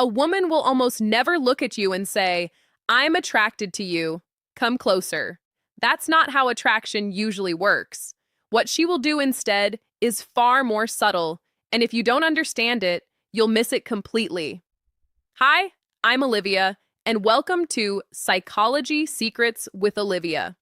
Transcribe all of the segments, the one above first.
A woman will almost never look at you and say, I'm attracted to you. Come closer. That's not how attraction usually works. What she will do instead is far more subtle, and if you don't understand it, you'll miss it completely. Hi, I'm Olivia, and welcome to Psychology Secrets with Olivia,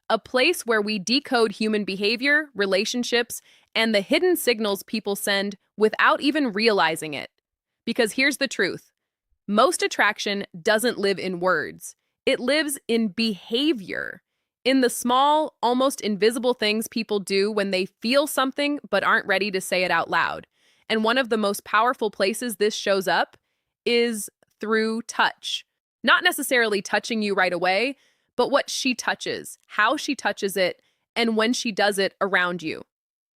a place where we decode human behavior, relationships, and the hidden signals people send without even realizing it. Because here's the truth. Most attraction doesn't live in words. It lives in behavior, in the small, almost invisible things people do when they feel something but aren't ready to say it out loud. And one of the most powerful places this shows up is through touch. Not necessarily touching you right away, but what she touches, how she touches it, and when she does it around you.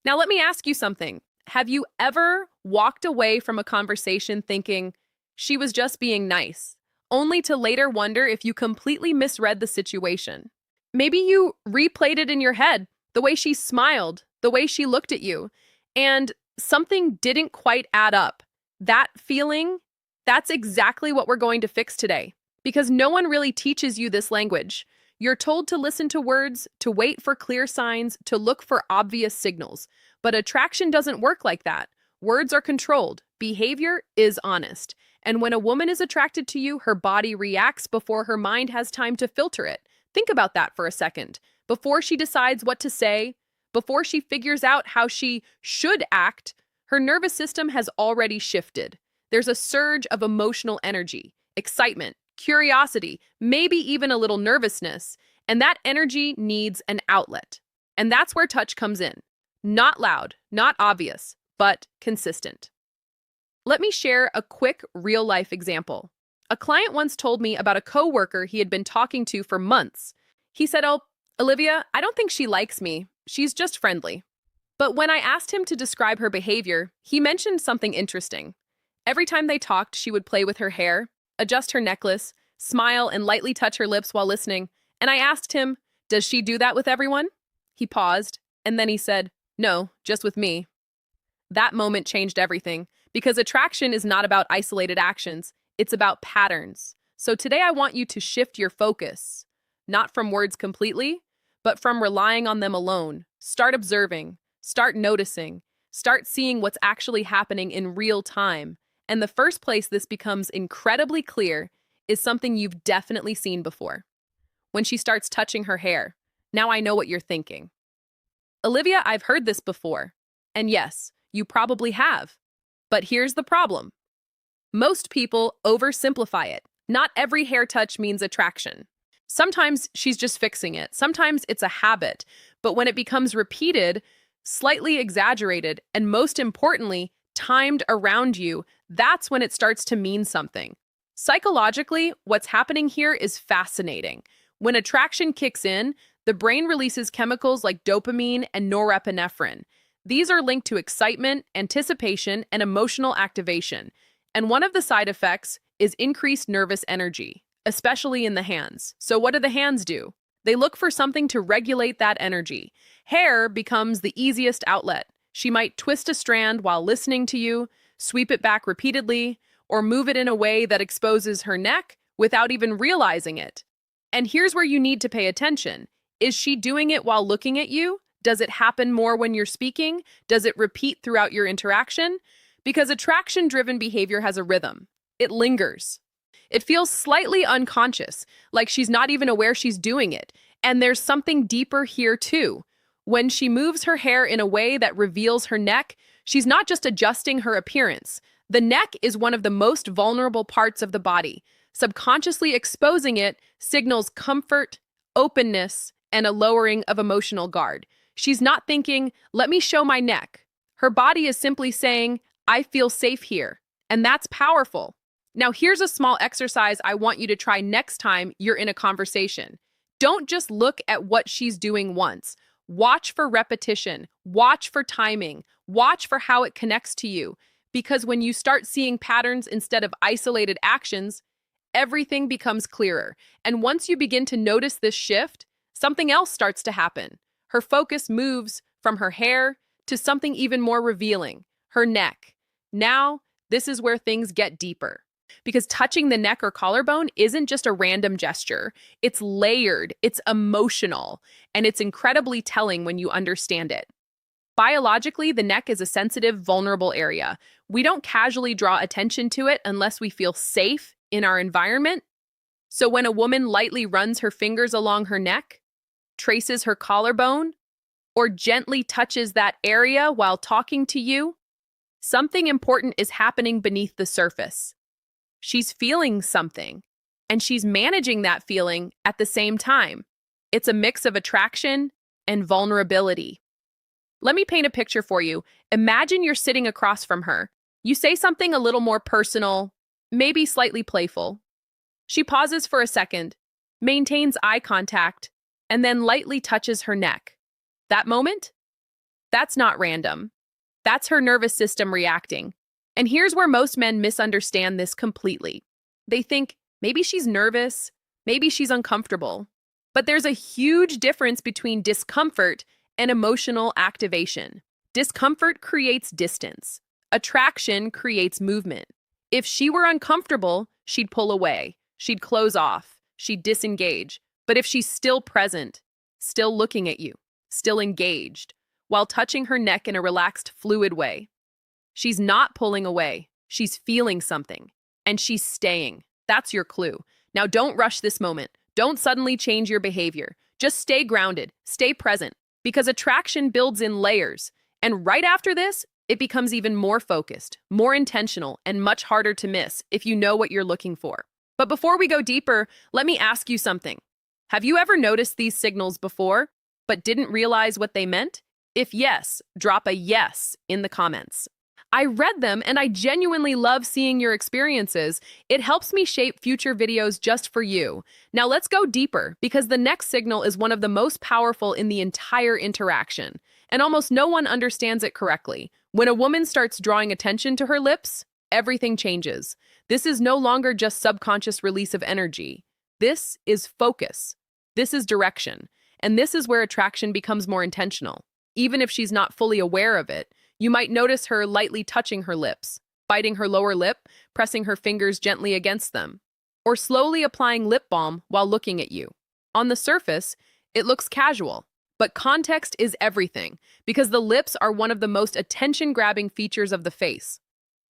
Now, let me ask you something. Have you ever walked away from a conversation thinking, she was just being nice, only to later wonder if you completely misread the situation? Maybe you replayed it in your head, the way she smiled, the way she looked at you, and something didn't quite add up. That feeling, that's exactly what we're going to fix today, because no one really teaches you this language. You're told to listen to words, to wait for clear signs, to look for obvious signals. But attraction doesn't work like that. Words are controlled. Behavior is honest. And when a woman is attracted to you, her body reacts before her mind has time to filter it. Think about that for a second. Before she decides what to say, before she figures out how she should act, her nervous system has already shifted. There's a surge of emotional energy, excitement, curiosity, maybe even a little nervousness, and that energy needs an outlet. And that's where touch comes in. Not loud, not obvious, but consistent. Let me share a quick real-life example. A client once told me about a coworker he had been talking to for months. He said, "Oh, Olivia, I don't think she likes me. She's just friendly." But when I asked him to describe her behavior, he mentioned something interesting. Every time they talked, she would play with her hair, adjust her necklace, smile, and lightly touch her lips while listening. And I asked him, "Does she do that with everyone?" He paused, and then he said, "No, just with me." That moment changed everything, because attraction is not about isolated actions, it's about patterns. So today I want you to shift your focus, not from words completely, but from relying on them alone. Start observing, start noticing, start seeing what's actually happening in real time. And the first place this becomes incredibly clear is something you've definitely seen before. When she starts touching her hair. Now I know what you're thinking. Olivia, I've heard this before. And yes, you probably have. But here's the problem. Most people oversimplify it. Not every hair touch means attraction. Sometimes she's just fixing it. Sometimes it's a habit. But when it becomes repeated, slightly exaggerated, and most importantly, timed around you, that's when it starts to mean something. Psychologically, what's happening here is fascinating. When attraction kicks in, the brain releases chemicals like dopamine and norepinephrine. These are linked to excitement, anticipation, and emotional activation. And one of the side effects is increased nervous energy, especially in the hands. So what do the hands do? They look for something to regulate that energy. Hair becomes the easiest outlet. She might twist a strand while listening to you, sweep it back repeatedly, or move it in a way that exposes her neck without even realizing it. And here's where you need to pay attention. Is she doing it while looking at you? Does it happen more when you're speaking? Does it repeat throughout your interaction? Because attraction-driven behavior has a rhythm. It lingers. It feels slightly unconscious, like she's not even aware she's doing it. And there's something deeper here too. When she moves her hair in a way that reveals her neck, she's not just adjusting her appearance. The neck is one of the most vulnerable parts of the body. Subconsciously exposing it signals comfort, openness, and a lowering of emotional guard. She's not thinking, let me show my neck. Her body is simply saying, I feel safe here. And that's powerful. Now, here's a small exercise I want you to try next time you're in a conversation. Don't just look at what she's doing once. Watch for repetition. Watch for timing. Watch for how it connects to you. Because when you start seeing patterns instead of isolated actions, everything becomes clearer. And once you begin to notice this shift, something else starts to happen. Her focus moves from her hair to something even more revealing, her neck. Now, this is where things get deeper. Because touching the neck or collarbone isn't just a random gesture. It's layered, it's emotional, and it's incredibly telling when you understand it. Biologically, the neck is a sensitive, vulnerable area. We don't casually draw attention to it unless we feel safe in our environment. So when a woman lightly runs her fingers along her neck, traces her collarbone, or gently touches that area while talking to you, something important is happening beneath the surface. She's feeling something, and she's managing that feeling at the same time. It's a mix of attraction and vulnerability. Let me paint a picture for you. Imagine you're sitting across from her. You say something a little more personal, maybe slightly playful. She pauses for a second, maintains eye contact, and then lightly touches her neck. That moment? That's not random. That's her nervous system reacting. And here's where most men misunderstand this completely. They think, maybe she's nervous, maybe she's uncomfortable. But there's a huge difference between discomfort and emotional activation. Discomfort creates distance. Attraction creates movement. If she were uncomfortable, she'd pull away, she'd close off, she'd disengage. But if she's still present, still looking at you, still engaged, while touching her neck in a relaxed, fluid way, she's not pulling away, she's feeling something, and she's staying. That's your clue. Now don't rush this moment. Don't suddenly change your behavior. Just stay grounded, stay present, because attraction builds in layers. And right after this, it becomes even more focused, more intentional, and much harder to miss if you know what you're looking for. But before we go deeper, let me ask you something. Have you ever noticed these signals before, but didn't realize what they meant? If yes, drop a yes in the comments. I read them and I genuinely love seeing your experiences. It helps me shape future videos just for you. Now let's go deeper because the next signal is one of the most powerful in the entire interaction, and almost no one understands it correctly. When a woman starts drawing attention to her lips, everything changes. This is no longer just subconscious release of energy. This is focus. This is direction. And this is where attraction becomes more intentional. Even if she's not fully aware of it, you might notice her lightly touching her lips, biting her lower lip, pressing her fingers gently against them, or slowly applying lip balm while looking at you. On the surface, it looks casual, but context is everything because the lips are one of the most attention-grabbing features of the face.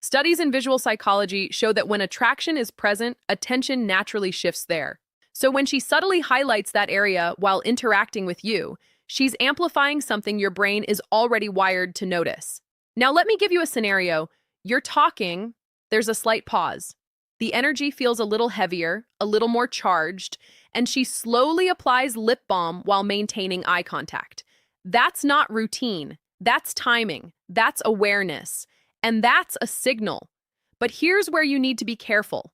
Studies in visual psychology show that when attraction is present, attention naturally shifts there. So when she subtly highlights that area while interacting with you, she's amplifying something your brain is already wired to notice. Now let me give you a scenario. You're talking, there's a slight pause. The energy feels a little heavier, a little more charged, and she slowly applies lip balm while maintaining eye contact. That's not routine. That's timing. That's awareness. And that's a signal. But here's where you need to be careful.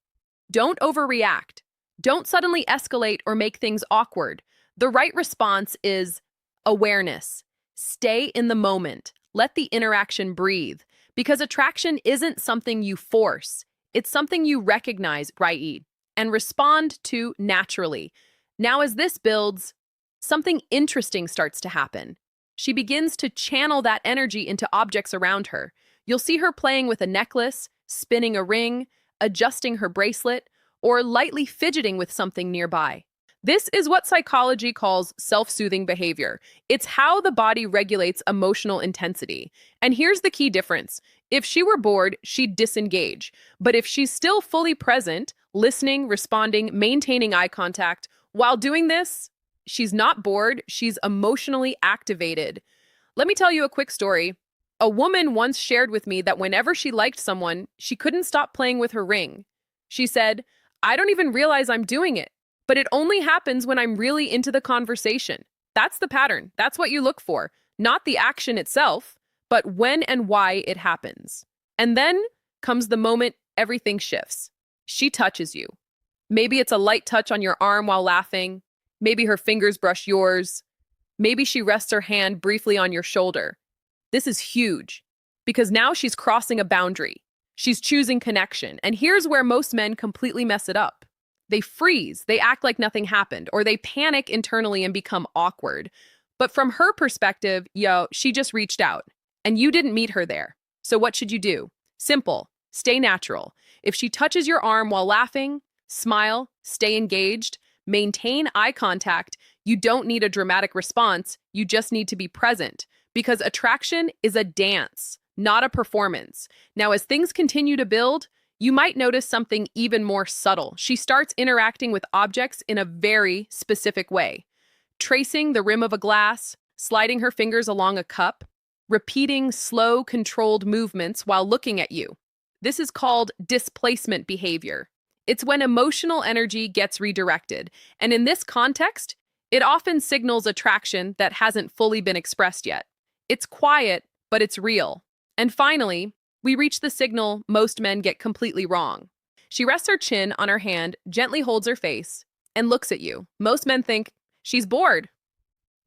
Don't overreact. Don't suddenly escalate or make things awkward. The right response is awareness. Stay in the moment. Let the interaction breathe. Because attraction isn't something you force. It's something you recognize, right? And respond to naturally. Now, as this builds, something interesting starts to happen. She begins to channel that energy into objects around her. You'll see her playing with a necklace, spinning a ring, adjusting her bracelet, or lightly fidgeting with something nearby. This is what psychology calls self-soothing behavior. It's how the body regulates emotional intensity. And here's the key difference. If she were bored, she'd disengage. But if she's still fully present, listening, responding, maintaining eye contact, while doing this, she's not bored, she's emotionally activated. Let me tell you a quick story. A woman once shared with me that whenever she liked someone, she couldn't stop playing with her ring. She said, "I don't even realize I'm doing it. But it only happens when I'm really into the conversation." That's the pattern. That's what you look for. Not the action itself, but when and why it happens. And then comes the moment everything shifts. She touches you. Maybe it's a light touch on your arm while laughing. Maybe her fingers brush yours. Maybe she rests her hand briefly on your shoulder. This is huge because now she's crossing a boundary. She's choosing connection. And here's where most men completely mess it up. They freeze, they act like nothing happened, or they panic internally and become awkward. But from her perspective, she just reached out, and you didn't meet her there. So what should you do? Simple. Stay natural. If she touches your arm while laughing, smile, stay engaged, maintain eye contact. You don't need a dramatic response, you just need to be present. Because attraction is a dance, not a performance. Now, as things continue to build, you might notice something even more subtle. She starts interacting with objects in a very specific way, tracing the rim of a glass, sliding her fingers along a cup, repeating slow, controlled movements while looking at you. This is called displacement behavior. It's when emotional energy gets redirected, and in this context, it often signals attraction that hasn't fully been expressed yet. It's quiet, but it's real. And finally, we reach the signal most men get completely wrong. She rests her chin on her hand, gently holds her face, and looks at you. Most men think she's bored.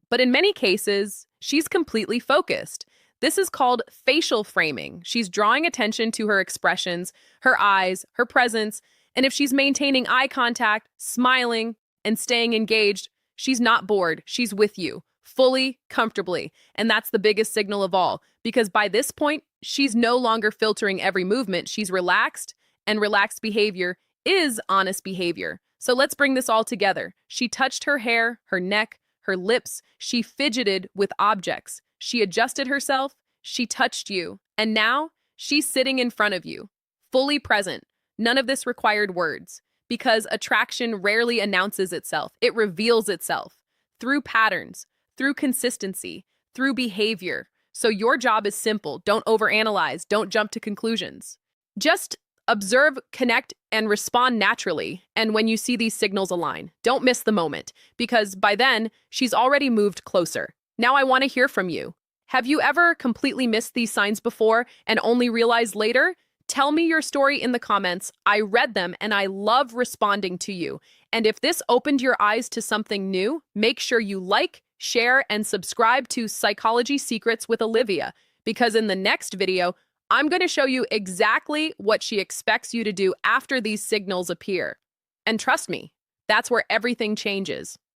But in many cases, she's completely focused. This is called facial framing. She's drawing attention to her expressions, her eyes, her presence, and if she's maintaining eye contact, smiling, and staying engaged, she's not bored. She's with you, fully, comfortably. And that's the biggest signal of all, because by this point, she's no longer filtering every movement. She's relaxed, and relaxed behavior is honest behavior. So let's bring this all together. She touched her hair, her neck, her lips. She fidgeted with objects. She adjusted herself. She touched you. And now she's sitting in front of you, fully present. None of this required words, because attraction rarely announces itself. It reveals itself through patterns, through consistency, through behavior. So your job is simple. Don't overanalyze. Don't jump to conclusions. Just observe, connect, and respond naturally. And when you see these signals align, don't miss the moment, because by then, she's already moved closer. Now I want to hear from you. Have you ever completely missed these signs before and only realized later? Tell me your story in the comments. I read them and I love responding to you. And if this opened your eyes to something new, make sure you like, share, and subscribe to Psychology Secrets with Olivia, because in the next video, I'm going to show you exactly what she expects you to do after these signals appear. And trust me, that's where everything changes.